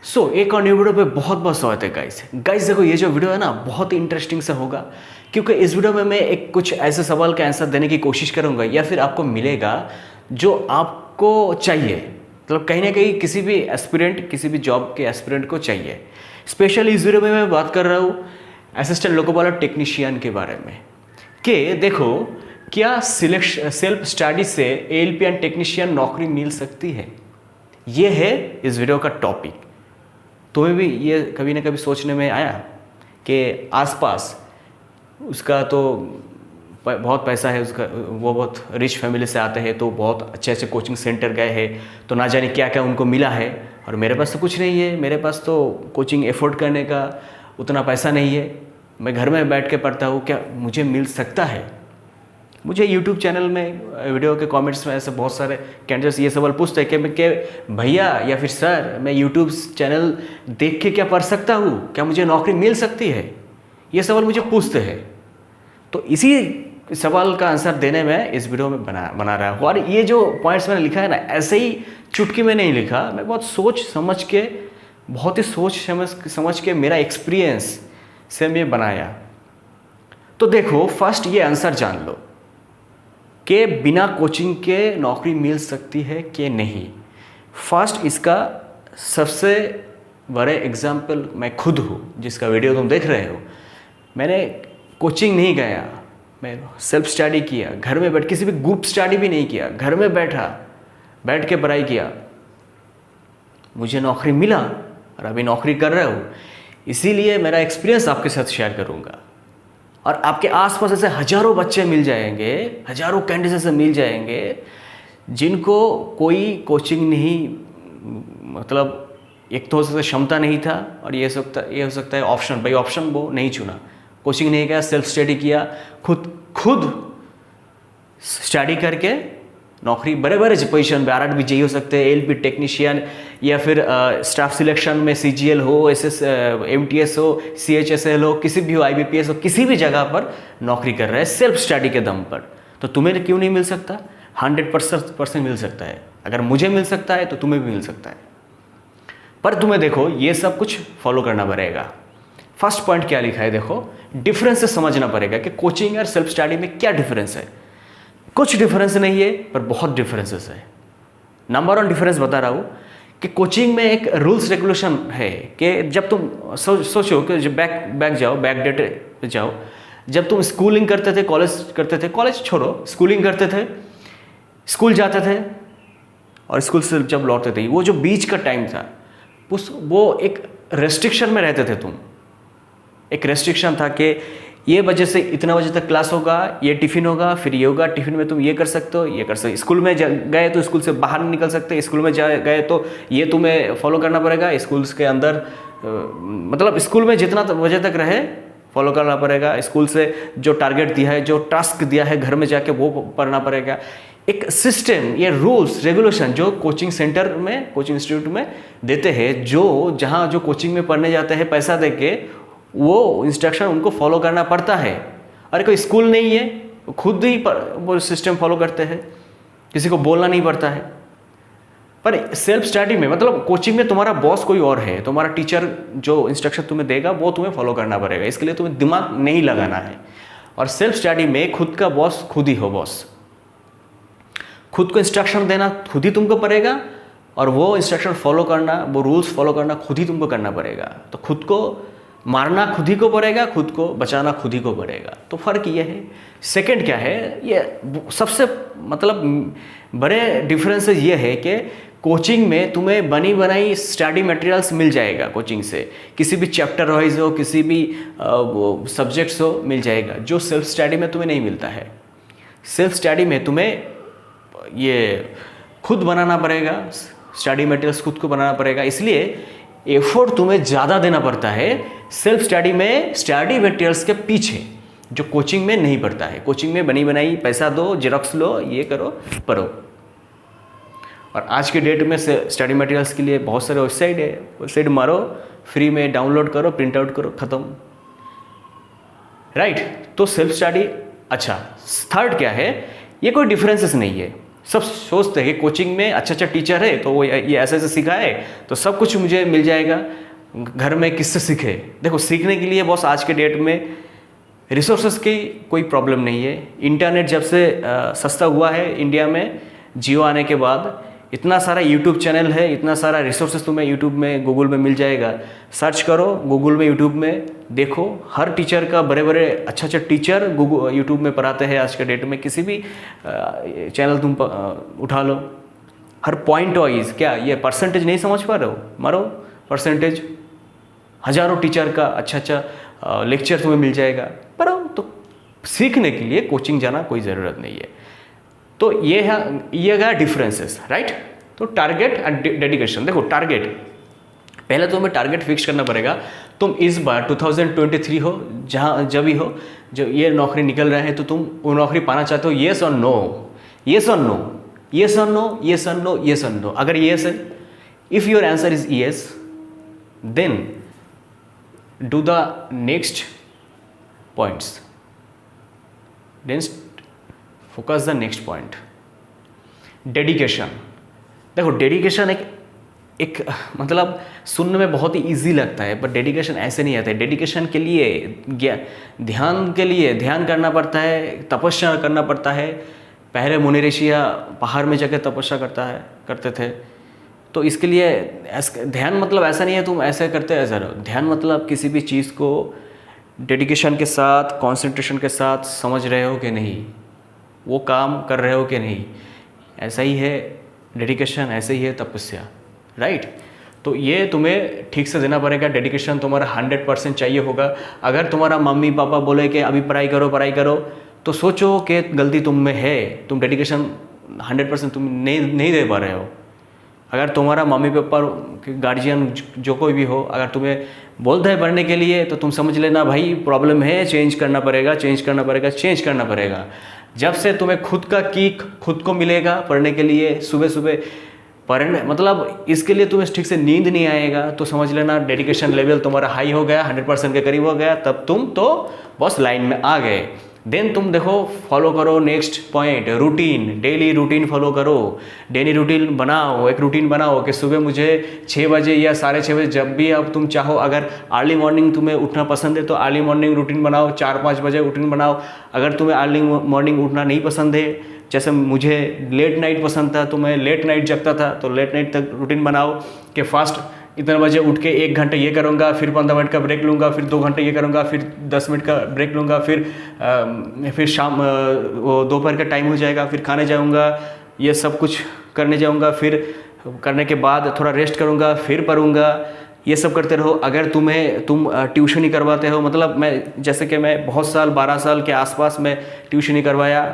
एक और new video पे बहुत बहुत स्वागत है गाइस। देखो ये जो वीडियो है ना बहुत ही इंटरेस्टिंग सा होगा, क्योंकि इस वीडियो में मैं एक कुछ ऐसे सवाल का आंसर देने की कोशिश करूंगा या फिर आपको मिलेगा जो आपको चाहिए। मतलब कहीं ना कहीं किसी भी एस्पिरेंट, किसी भी जॉब के एस्पिरेंट को चाहिए। स्पेशली इस वीडियो में मैं बात कर रहा हूँ असिस्टेंट लोकोपायलट टेक्नीशियन के बारे में कि देखो क्या सेल्फ स्टडी से एएलपीएन टेक्नीशियन नौकरी मिल सकती है। ये है इस वीडियो का टॉपिक। तुम्हें भी ये कभी ना कभी सोचने में आया कि आसपास उसका तो बहुत पैसा है, उसका वो बहुत रिच फैमिली से आते हैं, तो बहुत अच्छे अच्छे कोचिंग सेंटर गए हैं, तो ना जाने क्या क्या उनको मिला है। और मेरे पास तो कुछ नहीं है, मेरे पास तो कोचिंग एफोर्ड करने का उतना पैसा नहीं है, मैं घर में बैठ के पढ़ता हूँ, क्या मुझे मिल सकता है? मुझे यूट्यूब चैनल में वीडियो के कमेंट्स में ऐसे बहुत सारे कैंडिडेट्स ये सवाल पूछते हैं कि भैया या फिर सर, मैं यूट्यूब चैनल देख के क्या पढ़ सकता हूँ, क्या मुझे नौकरी मिल सकती है? ये सवाल मुझे पूछते हैं। तो इसी सवाल का आंसर देने में इस वीडियो में बना रहा हूँ। और ये जो पॉइंट्स मैंने लिखा है ना, ऐसे ही चुटकी में नहीं लिखा, मैं बहुत सोच समझ के मेरा एक्सपीरियंस से मैं बनाया। तो देखो फर्स्ट ये आंसर जान लो कि बिना कोचिंग के नौकरी मिल सकती है कि नहीं। फर्स्ट इसका सबसे बड़े एग्जाम्पल मैं खुद हूँ, जिसका वीडियो तुम देख रहे हो। मैंने कोचिंग नहीं गया, मैं सेल्फ स्टडी किया, घर में बैठ, किसी भी ग्रुप स्टडी भी नहीं किया, घर में बैठ के पढ़ाई किया, मुझे नौकरी मिला और अभी नौकरी कर रहा हूँ। इसीलिए मेरा एक्सपीरियंस आपके साथ शेयर करूँगा। और आपके आसपास ऐसे हजारों बच्चे मिल जाएंगे, हजारों कैंडिडेट्स ऐसे मिल जाएंगे जिनको कोई कोचिंग नहीं, मतलब एक तो हो सकता है क्षमता नहीं था, और ये हो सकता है ऑप्शन, भाई ऑप्शन वो नहीं चुना, कोचिंग नहीं गया, सेल्फ स्टडी किया, खुद स्टडी करके नौकरी बड़े पोजीशन पे आरआरबी जेई हो सकते हैं, एएलपी टेक्नीशियन, या फिर स्टाफ सिलेक्शन में सीजीएल हो, एमटीएस हो, सीएचएसएल हो, किसी भी हो, आईबीपीएस हो, किसी भी जगह पर नौकरी कर रहे हैं सेल्फ स्टडी के दम पर। तो तुम्हें क्यों नहीं मिल सकता? 100% मिल सकता है। अगर मुझे मिल सकता है तो तुम्हें भी मिल सकता है, पर तुम्हें देखो ये सब कुछ फॉलो करना पड़ेगा। फर्स्ट पॉइंट क्या लिखा है देखो, डिफरेंस समझना पड़ेगा कि कोचिंग और सेल्फ स्टडी में क्या डिफरेंस है। कुछ डिफरेंस नहीं है, पर बहुत डिफरेंसेस है। नंबर 1 डिफरेंस बता रहा हूँ कि कोचिंग में एक रूल्स रेगुलेशन है कि जब तुम सोचो कि जब बैक डेट पे जाओ, जब तुम स्कूलिंग करते थे, कॉलेज छोड़ो, स्कूलिंग करते थे, स्कूल जाते थे और स्कूल से जब लौटते थे, वो जो बीच का टाइम था वो एक रेस्ट्रिक्शन में रहते थे तुम। एक रेस्ट्रिक्शन था कि ये बजे से इतना बजे तक क्लास होगा, ये टिफ़िन होगा, फिर ये होगा, टिफ़िन में तुम ये कर सकते हो, ये कर सकते हो। स्कूल में गए तो स्कूल से बाहर नहीं निकल सकते, स्कूल में गए तो ये तुम्हें फॉलो करना पड़ेगा। स्कूल के अंदर मतलब स्कूल में जितना बजे तक रहे फॉलो करना पड़ेगा। स्कूल से जो टारगेट दिया है, जो टास्क दिया है, घर में जाके वो पढ़ना पड़ेगा। एक सिस्टम, ये रूल्स रेगुलेशन जो कोचिंग सेंटर में, कोचिंग इंस्टीट्यूट में देते हैं, जहाँ जो कोचिंग में पढ़ने जाते हैं पैसा दे के, वो इंस्ट्रक्शन उनको फॉलो करना पड़ता है। अरे कोई स्कूल नहीं है, खुद ही वो सिस्टम फॉलो करते हैं, किसी को बोलना नहीं पड़ता है। पर सेल्फ स्टडी में, मतलब कोचिंग में तुम्हारा बॉस कोई और है, तुम्हारा टीचर जो इंस्ट्रक्शन तुम्हें देगा वो तुम्हें फॉलो करना पड़ेगा। इसके लिए तुम्हें दिमाग नहीं लगाना है। और सेल्फ स्टडी में खुद का बॉस खुद ही हो। बॉस खुद को इंस्ट्रक्शन देना खुद ही तुमको पड़ेगा, और वो इंस्ट्रक्शन फॉलो करना, वो रूल्स फॉलो करना खुद ही तुमको करना पड़ेगा। तो खुद को मारना खुद ही को पड़ेगा, खुद को बचाना खुद ही को पड़ेगा। तो फर्क ये है। सेकंड क्या है, ये सबसे मतलब बड़े डिफरेंसेस ये है कि कोचिंग में तुम्हें बनी बनाई स्टडी मटेरियल्स मिल जाएगा। कोचिंग से किसी भी चैप्टर वाइज हो, किसी भी सब्जेक्ट्स हो, मिल जाएगा, जो सेल्फ स्टडी में तुम्हें नहीं मिलता है। सेल्फ स्टडी में तुम्हें ये खुद बनाना पड़ेगा, स्टडी मटेरियल्स खुद को बनाना पड़ेगा, इसलिए एफर्ट तुम्हें ज़्यादा देना पड़ता है सेल्फ स्टडी में, स्टडी मटेरियल्स के पीछे, जो कोचिंग में नहीं पड़ता है। कोचिंग में बनी बनाई पैसा दो, जेरॉक्स लो, ये करो, पढ़ो। और आज के डेट में स्टडी मटेरियल्स के लिए बहुत सारे वेबसाइट मारो, फ्री में डाउनलोड करो, प्रिंट आउट करो, ख़त्म। राइट। तो सेल्फ स्टडी। अच्छा, थर्ड क्या है, ये कोई डिफरेंसेस नहीं है। सब सोचते हैं कि कोचिंग में अच्छा अच्छा टीचर है तो वो ये ऐसे ऐसे सिखाए तो सब कुछ मुझे मिल जाएगा, घर में किससे सीखे। देखो सीखने के लिए बॉस आज के डेट में रिसोर्सेज की कोई प्रॉब्लम नहीं है। इंटरनेट जब से सस्ता हुआ है इंडिया में, जियो आने के बाद इतना सारा यूट्यूब चैनल है, इतना सारा रिसोर्सेज तुम्हें यूट्यूब में गूगल में मिल जाएगा। सर्च करो गूगल में, यूट्यूब में देखो, हर टीचर का बड़े बड़े अच्छा अच्छा टीचर गूगल यूट्यूब में पढ़ाते हैं आज के डेट में। किसी भी चैनल तुम उठा लो, हर पॉइंट वाइज। क्या ये परसेंटेज नहीं समझ पा रहे हो, मारो परसेंटेज, हजारों टीचर का अच्छा अच्छा लेक्चर तुम्हें मिल जाएगा। पर तो सीखने के लिए कोचिंग जाना कोई ज़रूरत नहीं है। तो ये है डिफरेंसेस, राइट। तो टारगेट एंड डेडिकेशन। देखो टारगेट, पहले तो हमें टारगेट फिक्स करना पड़ेगा। तुम इस बार 2023 हो, जहाँ जब भी हो, जब ये नौकरी निकल रहा है तो तुम वो नौकरी पाना चाहते हो, येस और नो, येस और नो, येस और नो, येस और नो, येस और नो। अगर येस है, if your answer is yes, then do the next points, then focus the next point. Dedication. देखो डेडिकेशन एक मतलब सुनने में बहुत ही इजी लगता है, पर डेडिकेशन ऐसे नहीं आता है। डेडिकेशन के लिए ध्यान के लिए ध्यान करना पड़ता है, तपस्या करना पड़ता है। पहले मुनि ऋषियाँ पहाड़ में जाकर तपस्या करते थे। तो इसके लिए ध्यान मतलब ऐसा नहीं है तुम ऐसे करते ऐसा रहो। ध्यान मतलब किसी भी चीज़ को डेडिकेशन के साथ, कंसंट्रेशन के साथ समझ रहे हो कि नहीं, वो काम कर रहे हो कि नहीं, ऐसा ही है डेडिकेशन, ऐसे ही है तपस्या, राइट। तो ये तुम्हें ठीक से देना पड़ेगा। डेडिकेशन तुम्हारा 100% चाहिए होगा। अगर तुम्हारा मम्मी पापा बोले कि अभी पढ़ाई करो, तो सोचो कि गलती तुम में है, तुम डेडिकेशन 100% तुम नहीं दे पा रहे हो। अगर तुम्हारा मम्मी पापा, गार्जियन, जो कोई भी हो, अगर तुम्हें बोलता है पढ़ने के लिए, तो तुम समझ लेना भाई प्रॉब्लम है, चेंज करना पड़ेगा। जब से तुम्हें खुद का किक खुद को मिलेगा पढ़ने के लिए, सुबह सुबह पढ़ने, मतलब इसके लिए तुम्हें ठीक से नींद नहीं आएगा, तो समझ लेना डेडिकेशन लेवल तुम्हारा हाई हो गया, 100% के करीब हो गया, तब तुम तो बस लाइन में आ गए। देन तुम देखो फॉलो करो next point, routine, daily routine follow करो। डेली रूटीन बनाओ, एक रूटीन बनाओ कि सुबह मुझे 6 बजे या 6:30 बजे, जब भी अब तुम चाहो, अगर अर्ली मॉर्निंग तुम्हें उठना पसंद है तो अर्ली मॉर्निंग रूटीन बनाओ, 4-5 बजे रूटीन बनाओ। अगर तुम्हें अर्ली मॉर्निंग उठना नहीं पसंद है, जैसे मुझे लेट नाइट पसंद था तो मैं लेट नाइट जगता था, तो लेट नाइट तक रूटीन बनाओ कि फास्ट इतने बजे उठ के 1 घंटा ये करूँगा, फिर 15 मिनट का ब्रेक लूँगा, फिर 2 घंटे ये करूँगा, फिर 10 मिनट का ब्रेक लूँगा, फिर शाम वो दोपहर का टाइम हो जाएगा, फिर खाने जाऊँगा, ये सब कुछ करने जाऊँगा, फिर करने के बाद थोड़ा रेस्ट करूँगा, फिर पढ़ूँगा। ये सब करते रहो। अगर तुम ट्यूशन ही करवाते हो, मतलब मैं जैसे कि मैं बहुत साल 12 साल के आसपास मैं ट्यूशन ही करवाया,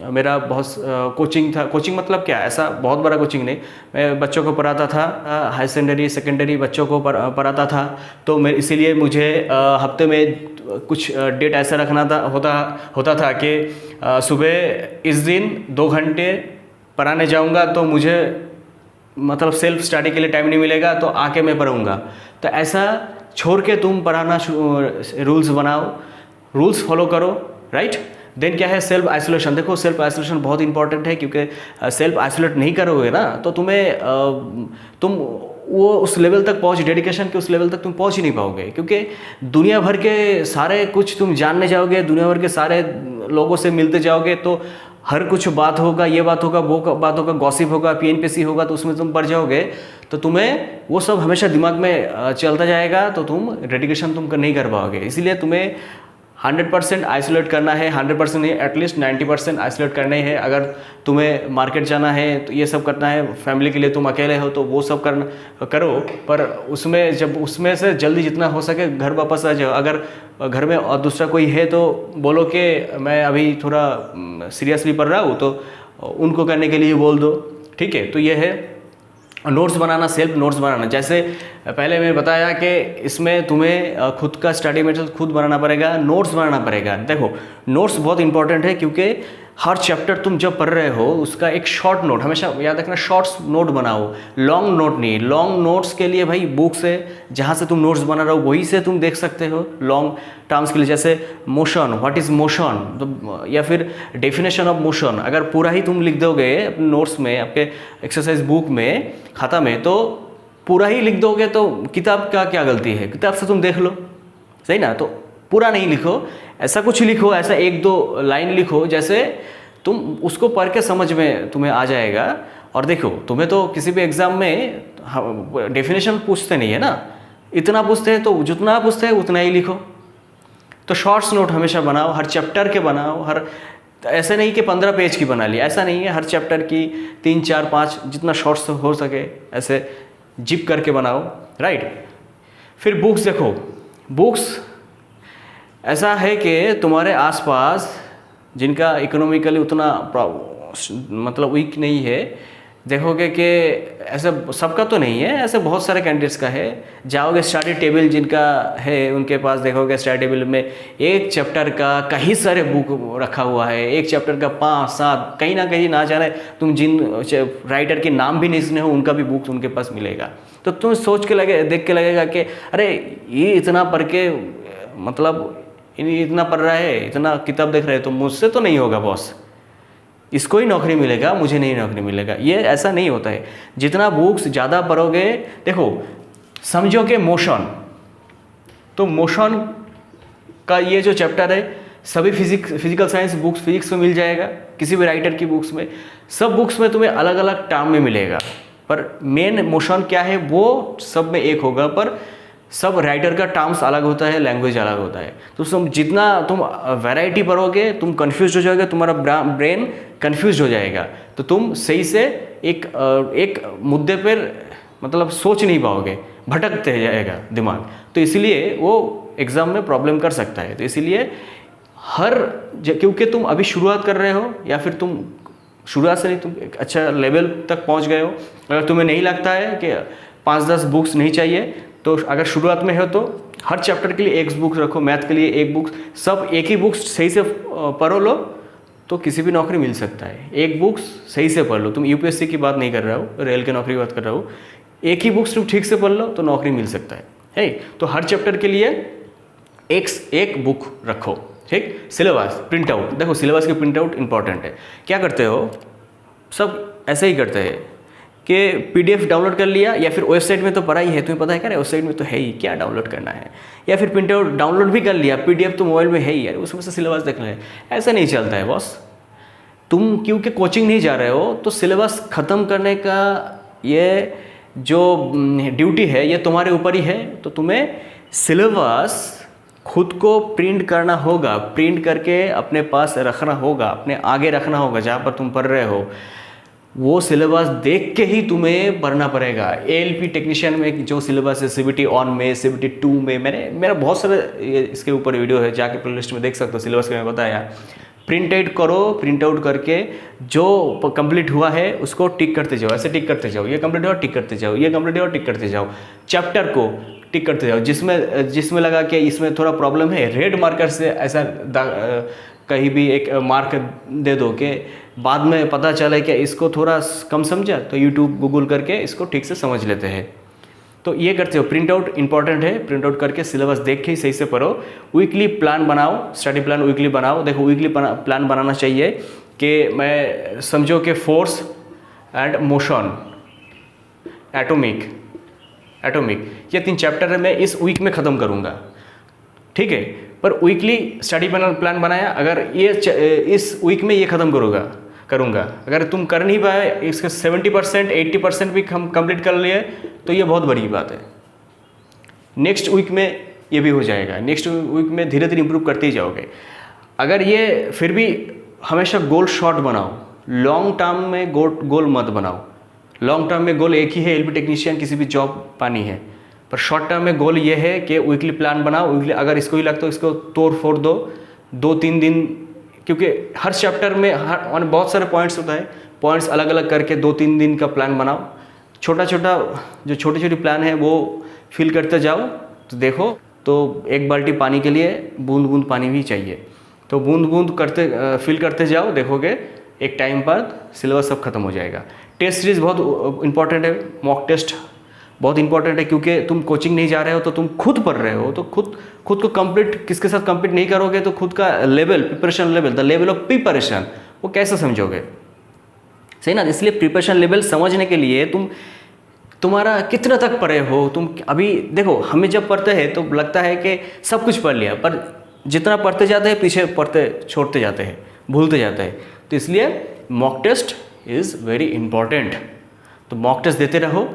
मेरा बहुत कोचिंग था। कोचिंग मतलब क्या, ऐसा बहुत बड़ा कोचिंग नहीं, मैं बच्चों को पढ़ाता था, हाई सेकेंडरी बच्चों को पढ़ाता था। तो मैं इसीलिए मुझे हफ्ते में कुछ डेट ऐसा रखना होता था कि सुबह इस दिन 2 घंटे पढ़ाने जाऊंगा, तो मुझे मतलब सेल्फ स्टडी के लिए टाइम नहीं मिलेगा, तो आके मैं पढ़ूंगा। तो ऐसा छोड़ के तुम पढ़ाना रूल्स बनाओ, रूल्स फॉलो करो, राइट। देन क्या है, सेल्फ आइसोलेशन। देखो सेल्फ आइसोलेशन बहुत इंपॉर्टेंट है, क्योंकि सेल्फ आइसोलेट नहीं करोगे ना तो तुम वो उस लेवल तक डेडिकेशन के उस लेवल तक तुम पहुंच ही नहीं पाओगे। क्योंकि दुनिया भर के सारे कुछ तुम जानने जाओगे, दुनिया भर के सारे लोगों से मिलते जाओगे, तो हर कुछ बात होगा, ये बात होगा, वो बात होगा, गॉसिप होगा, PNPC होगा, तो उसमें तुम पढ़ जाओगे, तो तुम्हें वो सब हमेशा दिमाग में चलता जाएगा, तो तुम डेडिकेशन तुम नहीं कर पाओगे। इसीलिए तुम्हें 100% आइसोलेट करना है, 100% नहीं, एटलीस्ट 90% आइसोलेट करना है। अगर तुम्हें मार्केट जाना है तो ये सब करना है, फैमिली के लिए तुम अकेले हो तो वो सब करो, पर उसमें से जल्दी जितना हो सके घर वापस आ जाओ। अगर घर में और दूसरा कोई है तो बोलो कि मैं अभी थोड़ा सीरियसली पढ़ रहा हूँ, तो उनको करने के लिए बोल दो, ठीक है। तो ये है नोट्स बनाना, सेल्फ नोट्स बनाना। जैसे पहले मैंने बताया कि इसमें तुम्हें खुद का स्टडी मटेरियल खुद बनाना पड़ेगा, नोट्स बनाना पड़ेगा। देखो नोट्स बहुत इंपॉर्टेंट है, क्योंकि हर चैप्टर तुम जब पढ़ रहे हो उसका एक शॉर्ट नोट, हमेशा याद रखना शॉर्ट्स नोट बनाओ, लॉन्ग नोट नहीं। लॉन्ग नोट्स के लिए भाई बुक्स है, जहाँ से तुम नोट्स बना रहे हो वहीं से तुम देख सकते हो लॉन्ग टर्म्स के लिए। जैसे मोशन, व्हाट इज़ मोशन, तो या फिर डेफिनेशन ऑफ मोशन अगर पूरा ही तुम लिख दोगे अपने नोट्स में, आपके एक्सरसाइज बुक में, खाता में, तो पूरा ही लिख दोगे तो किताब का क्या गलती है, किताब से तुम देख लो, सही ना। तो पूरा नहीं लिखो, ऐसा कुछ लिखो, ऐसा एक दो लाइन लिखो जैसे तुम उसको पढ़ के समझ में तुम्हें आ जाएगा। और देखो तुम्हें तो किसी भी एग्ज़ाम में डेफिनेशन पूछते नहीं है ना, इतना पूछते हैं तो जितना पूछते हैं उतना ही लिखो। तो शॉर्ट्स नोट हमेशा बनाओ, हर चैप्टर के बनाओ, हर ऐसे नहीं कि 15 पेज की बना ली, ऐसा नहीं है। हर चैप्टर की 3 4 5 जितना शॉर्ट्स हो सके ऐसे जिप करके बनाओ, राइट। फिर बुक्स देखो, बुक्स ऐसा है कि तुम्हारे आसपास जिनका इकोनॉमिकली उतना मतलब वीक नहीं है, देखोगे कि ऐसा सबका तो नहीं है, ऐसे बहुत सारे कैंडिडेट्स का है। जाओगे स्टडी टेबल जिनका है उनके पास, देखोगे स्टडी टेबल में एक चैप्टर का कई सारे बुक रखा हुआ है, एक चैप्टर का 5 7, कहीं ना कहीं ना जाने तुम जिन राइटर के नाम भी नहीं सुने हो उनका भी बुक उनके पास मिलेगा। तो तुम सोच के देख के लगेगा कि अरे ये इतना पढ़ के मतलब इतना पढ़ रहा है, इतना किताब देख रहे हैं, तो मुझसे तो नहीं होगा बॉस, इसको ही नौकरी मिलेगा, मुझे नहीं नौकरी मिलेगा। ये ऐसा नहीं होता है। जितना बुक्स ज़्यादा पढ़ोगे, देखो समझो कि मोशन, तो मोशन का ये जो चैप्टर है सभी फिजिकल साइंस बुक्स, फिजिक्स में मिल जाएगा, किसी भी राइटर की बुक्स में, सब बुक्स में तुम्हें अलग अलग टर्म में मिलेगा, पर मेन मोशन क्या है वो सब में एक होगा, पर सब राइटर का टर्म्स अलग होता है, लैंग्वेज अलग होता है। तो जितना तुम वैरायटी पढ़ोगे तुम कंफ्यूज हो जाओगे, तुम्हारा ब्रेन कंफ्यूज हो जाएगा, तो तुम सही से एक मुद्दे पर मतलब सोच नहीं पाओगे, भटकते जाएगा दिमाग। तो इसलिए वो एग्ज़ाम में प्रॉब्लम कर सकता है। तो इसलिए क्योंकि तुम अभी शुरुआत कर रहे हो, या फिर तुम शुरुआत से नहीं, तुम एक अच्छा लेवल तक पहुंच गए हो, अगर तुम्हें नहीं लगता है कि 5-10 बुक्स नहीं चाहिए, तो अगर शुरुआत में हो तो हर चैप्टर के लिए एक बुक रखो, मैथ के लिए एक बुक, सब एक ही बुक्स सही से पढ़ो लो तो किसी भी नौकरी मिल सकता है। एक बुक्स सही से पढ़ लो, तुम यूपीएससी की बात नहीं कर रहे हो, रेल के नौकरी की बात कर रहे हो, एक ही बुक्स तुम ठीक से पढ़ लो तो नौकरी मिल सकता है। तो हर चैप्टर के लिए एक बुक रखो, ठीक। सिलेबस प्रिंट आउट, देखो सिलेबस के प्रिंट आउट इंपॉर्टेंट है। क्या करते हो, सब ऐसे ही करते हैं कि पीडीएफ डाउनलोड कर लिया, या फिर वेबसाइट में तो पढ़ा ही है, तुम्हें पता है क्या वेबसाइट में तो है ही, क्या डाउनलोड करना है, या फिर प्रिंट आउट डाउनलोड भी कर लिया, पीडीएफ तो मोबाइल में है ही यार, उसमें से सिलेबस देखना है। ऐसा नहीं चलता है बॉस। तुम क्योंकि कोचिंग नहीं जा रहे हो तो सिलेबस ख़त्म करने का ये जो ड्यूटी है ये तुम्हारे ऊपर ही है। तो तुम्हें सिलेबस खुद को प्रिंट करना होगा, प्रिंट करके अपने पास रखना होगा, अपने आगे रखना होगा जहाँ पर तुम पढ़ रहे हो। वो सिलेबस देख के ही तुम्हें पढ़ना पड़ेगा। एएलपी टेक्नीशियन में जो सिलेबस है, सीबीटी ऑन में, सीबीटी 2 में, मेरा बहुत सारे इसके ऊपर वीडियो है, जाके प्लेलिस्ट में देख सकते हो। सिलेबस का मैं बताया, प्रिंट आउट करो, प्रिंट आउट करके जो कंप्लीट हुआ है उसको टिक करते जाओ, ऐसे टिक करते जाओ, ये कंप्लीट हुआ टिक करते जाओ, ये कंप्लीट हुआ टिक करते जाओ, चैप्टर को टिक करते जाओ। जिसमें लगा कि इसमें थोड़ा प्रॉब्लम है, रेड मार्कर से ऐसा कहीं भी एक मार्क दे दो कि बाद में पता चले कि इसको थोड़ा कम समझा, तो यूट्यूब गूगल करके इसको ठीक से समझ लेते हैं। तो ये करते हो। प्रिंट आउट इंपॉर्टेंट है, प्रिंट आउट करके सिलेबस देख के ही सही से पढ़ो। वीकली प्लान बनाओ, स्टडी प्लान वीकली बनाओ। देखो वीकली प्लान बनाना चाहिए कि मैं समझो कि फोर्स एंड मोशन, एटॉमिक ये 3 चैप्टर मैं इस वीक में ख़त्म करूँगा, ठीक है। पर वीकली स्टडी प्लान बनाया, अगर ये इस वीक में ये ख़त्म करूँगा, अगर तुम कर नहीं पाए, इसके 70% 80% भी हम कंप्लीट कर लिए तो ये बहुत बड़ी बात है। नेक्स्ट वीक में ये भी हो जाएगा, नेक्स्ट वीक में धीरे धीरे इंप्रूव करते ही जाओगे। अगर ये फिर भी हमेशा गोल शॉर्ट बनाओ, लॉन्ग टर्म में गोल मत बनाओ। लॉन्ग टर्म में गोल एक ही है, एलपी टेक्नीशियन किसी भी जॉब पानी है, पर शॉर्ट टर्म में गोल ये है कि वीकली प्लान बनाओ। वीकली अगर इसको ही लगता है इसको तोड़ फोड़ दो 2-3 दिन, क्योंकि हर चैप्टर में बहुत सारे पॉइंट्स होता है, पॉइंट्स अलग अलग करके 2-3 दिन का प्लान बनाओ। जो छोटी छोटी प्लान है वो फिल करते जाओ। तो देखो, तो एक बाल्टी पानी के लिए बूंद बूंद पानी भी चाहिए। तो बूंद बूंद करते फिल करते जाओ, देखोगे एक टाइम पर सिलेबस सब खत्म हो जाएगा। टेस्ट सीरीज़ बहुत इंपॉर्टेंट है, मॉक टेस्ट बहुत इंपॉर्टेंट है, क्योंकि तुम कोचिंग नहीं जा रहे हो तो तुम खुद पढ़ रहे हो, तो खुद को कंप्लीट किसके साथ कंप्लीट नहीं करोगे तो खुद का level, preparation level, the level of preparation वो कैसे समझोगे, सही ना। इसलिए प्रिपरेशन लेवल समझने के लिए तुम्हारा कितना तक पढ़े हो तुम। अभी देखो, हमें जब पढ़ते हैं तो लगता है कि सब कुछ पढ़ लिया, पर जितना पढ़ते जाते हैं पीछे पढ़ते छोड़ते जाते हैं, भूलते जाते हैं। तो इसलिए mock test is very important. तो मॉक टेस्ट देते रहो,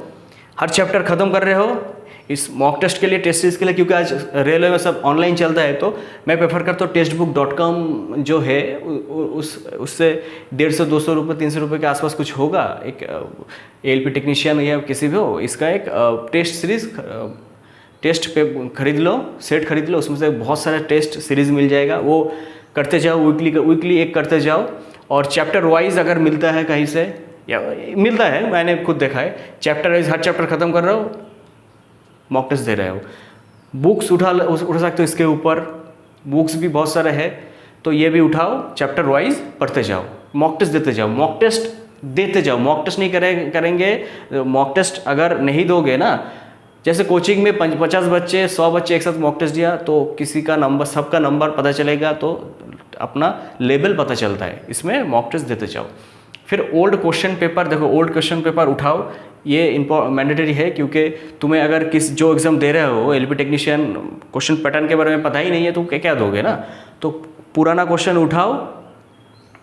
हर चैप्टर ख़त्म कर रहे हो इस मॉक टेस्ट के लिए, टेस्ट सीरीज के लिए, क्योंकि आज रेलवे में सब ऑनलाइन चलता है। तो मैं प्रेफर करता हूँ टेक्स्टबुक.com जो है उससे 150 200 रुपये 300 रुपये के आसपास कुछ होगा, एक ALP टेक्नीशियन या किसी भी हो, इसका एक टेस्ट सीरीज़ टेस्ट पे खरीद लो, सेट खरीद लो, उसमें से बहुत सारे टेस्ट सीरीज़ मिल जाएगा, वो करते जाओ, वीकली एक करते जाओ। और चैप्टर वाइज अगर मिलता है कहीं से, या मिलता है, मैंने खुद देखा है, चैप्टर वाइज हर चैप्टर ख़त्म कर रहे हो, मॉक टेस्ट दे रहे हो। बुक्स उठा सकते हो, इसके ऊपर बुक्स भी बहुत सारे हैं, तो ये भी उठाओ, चैप्टर वाइज पढ़ते जाओ, मॉक टेस्ट देते जाओ, मॉक टेस्ट देते जाओ। मॉक टेस्ट नहीं करेंगे, मॉक टेस्ट अगर नहीं दोगे ना, जैसे कोचिंग में 50 बच्चे 100 बच्चे एक साथ मॉक टेस्ट दिया तो किसी का नंबर, सबका नंबर पता चलेगा, तो अपना लेवल पता चलता है। इसमें मॉक टेस्ट देते जाओ। फिर ओल्ड क्वेश्चन पेपर देखो, ओल्ड क्वेश्चन पेपर उठाओ, ये मैंडेटरी है, क्योंकि तुम्हें अगर जो एग्ज़ाम दे रहे हो LP टेक्नीशियन, क्वेश्चन पैटर्न के बारे में पता ही नहीं है तो क्या दोगे ना। तो पुराना क्वेश्चन उठाओ,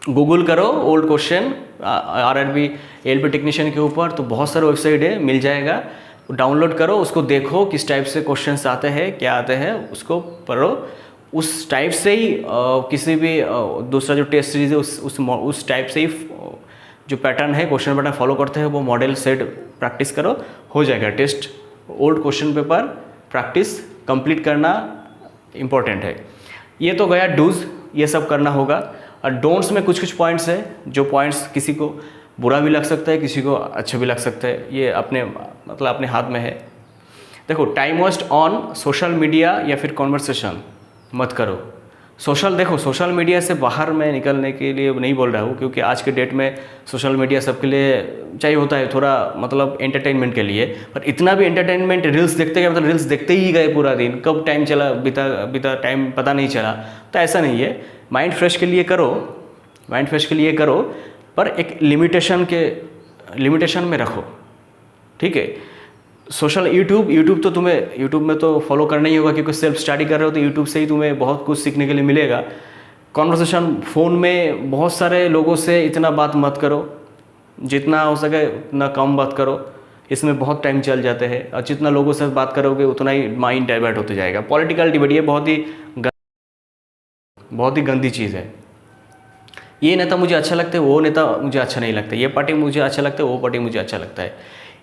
गूगल करो old question RRB LP technician के ऊपर, तो बहुत सारे वेबसाइट है, मिल जाएगा, डाउनलोड करो, उसको देखो किस टाइप से क्वेश्चंस आते हैं, क्या आते हैं, उसको पढ़ो, उस टाइप से ही किसी भी दूसरा जो टेस्ट सीरीज है उस टाइप से ही जो पैटर्न है, क्वेश्चन पैटर्न फॉलो करते हैं, वो मॉडल सेट प्रैक्टिस करो, हो जाएगा test. Old question paper practice complete करना इम्पोर्टेंट है। ये तो गया डूज, ये सब करना होगा। और डोंट्स में कुछ पॉइंट्स है, जो पॉइंट्स किसी को बुरा भी लग सकता है, किसी को अच्छा भी लग सकता है, ये अपने हाथ में है। देखो, time waste on social media या फिर कॉन्वर्सेशन मत करो। सोशल मीडिया से बाहर मैं निकलने के लिए नहीं बोल रहा हूँ, क्योंकि आज के डेट में सोशल मीडिया सबके लिए चाहिए होता है, थोड़ा एंटरटेनमेंट के लिए। पर इतना भी एंटरटेनमेंट, रील्स देखते गए, रील्स देखते ही गए पूरा दिन, कब टाइम चला बीता टाइम पता नहीं चला। तो ऐसा नहीं है, माइंड फ्रेश के लिए करो, पर एक लिमिटेशन में रखो, ठीक है। यूट्यूब तो तुम्हें यूट्यूब में तो फॉलो करना ही होगा, क्योंकि सेल्फ स्टडी कर रहे हो, तो यूट्यूब से ही तुम्हें बहुत कुछ सीखने के लिए मिलेगा। कॉन्वर्सेशन फ़ोन में बहुत सारे लोगों से इतना बात मत करो, जितना हो सके उतना कम बात करो, इसमें बहुत टाइम चल जाते हैं, और जितना लोगों से बात करोगे उतना ही माइंड डाइवर्ट होते जाएगा। पॉलिटिकल डिबेट ये बहुत ही गंदी चीज़ है। ये नेता मुझे अच्छा लगता है, वो नेता मुझे अच्छा नहीं लगता, ये पार्टी मुझे अच्छा लगता है, वो पार्टी मुझे अच्छा लगता है।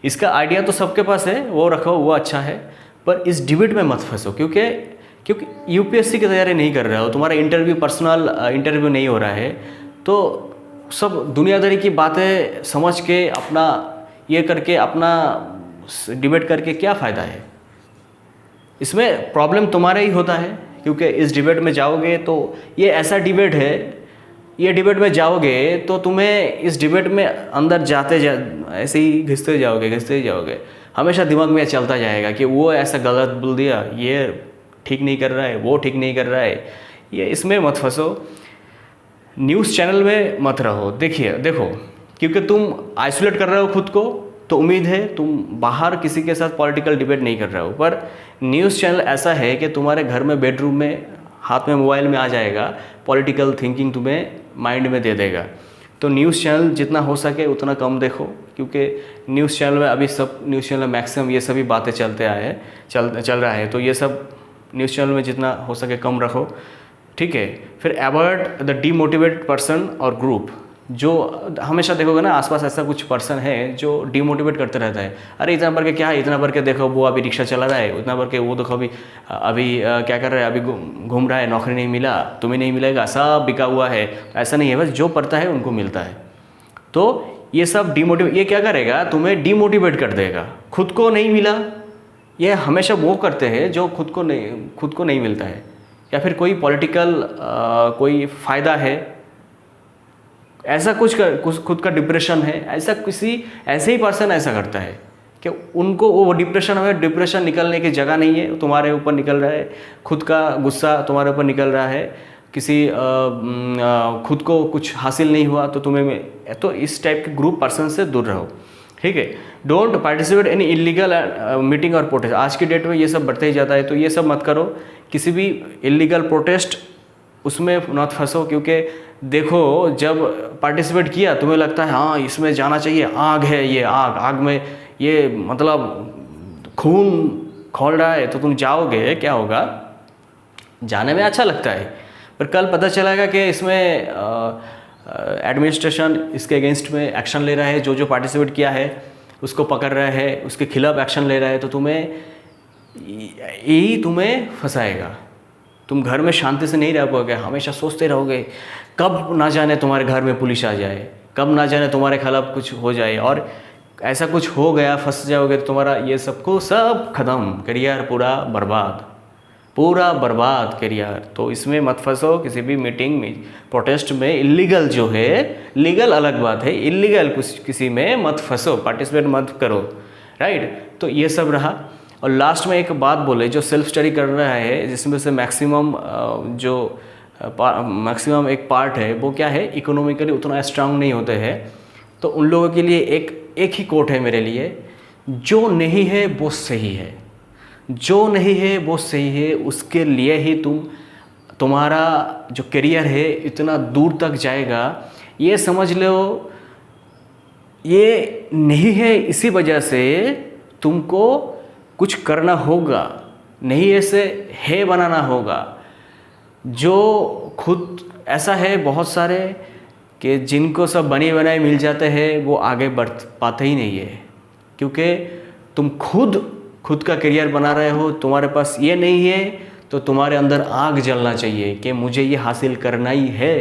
इसका आइडिया तो सबके पास है, वो रखो, वो अच्छा है, पर इस डिबेट में मत फंसो, क्योंकि UPSC की तैयारी नहीं कर रहे हो, तुम्हारा पर्सनल इंटरव्यू नहीं हो रहा है, तो सब दुनियादारी की बातें समझ के अपना डिबेट करके क्या फ़ायदा है। इसमें प्रॉब्लम तुम्हारा ही होता है, क्योंकि इस डिबेट में जाओगे तो ये ऐसा डिबेट है, ये डिबेट में जाओगे तो तुम्हें इस डिबेट में अंदर ऐसे ही घिसते जाओगे, हमेशा दिमाग में चलता जाएगा कि वो ऐसा गलत बोल दिया, ये ठीक नहीं कर रहा है, वो ठीक नहीं कर रहा है। ये इसमें मत फंसो, न्यूज़ चैनल में मत रहो। देखो, क्योंकि तुम आइसोलेट कर रहे हो खुद को, तो उम्मीद है तुम बाहर किसी के साथ पॉलिटिकल डिबेट नहीं कर रहे हो। पर न्यूज़ चैनल ऐसा है कि तुम्हारे घर में, बेडरूम में, हाथ में, मोबाइल में आ जाएगा, पॉलिटिकल थिंकिंग तुम्हें माइंड में दे देगा। तो न्यूज़ चैनल जितना हो सके उतना कम देखो, क्योंकि न्यूज़ चैनल में अभी सब न्यूज़ चैनल मैक्सिमम ये सभी बातें चल रहा है, तो ये सब न्यूज़ चैनल में जितना हो सके कम रखो, ठीक है। फिर अवॉइड द डीमोटिवेटेड पर्सन और ग्रुप। जो हमेशा देखोगे ना, आसपास ऐसा कुछ पर्सन है जो डीमोटिवेट करते रहता है, अरे इतना भर के क्या है, इतना भर के देखो वो अभी रिक्शा चला रहा है, इतना भर के वो देखो अभी क्या कर रहा है, अभी घूम रहा है, नौकरी नहीं मिला, तुम्हें नहीं मिलेगा, सब बिका हुआ है। ऐसा नहीं है, बस जो पढ़ता है उनको मिलता है। तो ये सब ये क्या करेगा, तुम्हें डीमोटिवेट कर देगा। खुद को नहीं मिला, ये हमेशा वो करते हैं जो खुद को नहीं मिलता है, या फिर कोई पॉलिटिकल कोई फ़ायदा है, ऐसा कुछ खुद का डिप्रेशन है, ऐसे ही पर्सन ऐसा करता है कि उनको वो डिप्रेशन निकलने की जगह नहीं है, तुम्हारे ऊपर निकल रहा है, खुद का गुस्सा तुम्हारे ऊपर निकल रहा है, खुद को कुछ हासिल नहीं हुआ तो तो इस टाइप के ग्रुप पर्सन से दूर रहो, ठीक है। Don't participate in illegal meeting और प्रोटेस्ट। आज की डेट में ये सब बढ़ते ही जाता है, तो ये सब मत करो, किसी भी इलीगल प्रोटेस्ट उसमें मत फंसो, क्योंकि देखो जब पार्टिसिपेट किया तुम्हें लगता है हाँ इसमें जाना चाहिए, आग है ये, आग में ये मतलब खून खौल रहा है, तो तुम जाओगे, क्या होगा, जाने में अच्छा लगता है, पर कल पता चलेगा कि इसमें एडमिनिस्ट्रेशन इसके अगेंस्ट में एक्शन ले रहा है, जो पार्टिसिपेट किया है उसको पकड़ रहा है, उसके खिलाफ एक्शन ले रहा है, तो तुम्हें फंसाएगा। तुम घर में शांति से नहीं रह पाओगे, हमेशा सोचते रहोगे कब ना जाने तुम्हारे घर में पुलिस आ जाए, कब ना जाने तुम्हारे खिलाफ कुछ हो जाए, और ऐसा कुछ हो गया, फंस जाओगे तो तुम्हारा ये सब खत्म, करियर पूरा बर्बाद करियर। तो इसमें मत फंसो, किसी भी मीटिंग में, प्रोटेस्ट में, इलीगल जो है, लीगल अलग बात है, इलीगल किसी में मत फंसो, पार्टिसिपेट मत करो, राइट। तो ये सब रहा। और लास्ट में एक बात बोले, जो सेल्फ स्टडी कर रहा है जिसमें से मैक्सिमम एक पार्ट है वो क्या है, इकोनॉमिकली उतना स्ट्रांग नहीं होते हैं, तो उन लोगों के लिए एक ही कोट है मेरे लिए, जो नहीं है वो सही है, जो नहीं है वो सही है, उसके लिए ही तुम्हारा जो करियर है इतना दूर तक जाएगा। ये समझ लो, ये नहीं है इसी वजह से तुमको कुछ करना होगा, नहीं ऐसे है बनाना होगा। जो खुद ऐसा है बहुत सारे कि जिनको सब बने बनाए मिल जाते हैं, वो आगे बढ़ पाते ही नहीं है, क्योंकि तुम खुद का करियर बना रहे हो, तुम्हारे पास ये नहीं है, तो तुम्हारे अंदर आग जलना चाहिए कि मुझे ये हासिल करना ही है।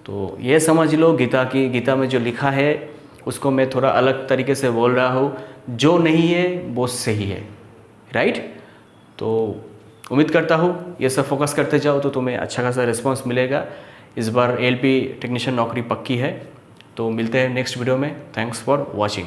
तो ये समझ लो, गीता में जो लिखा है उसको मैं थोड़ा अलग तरीके से बोल रहा हूँ, जो नहीं है वो सही है, राइट। तो उम्मीद करता हूँ ये सब फोकस करते जाओ तो तुम्हें अच्छा खासा रिस्पांस मिलेगा। इस बार ALP टेक्नीशियन नौकरी पक्की है। तो मिलते हैं नेक्स्ट वीडियो में। Thanks for watching.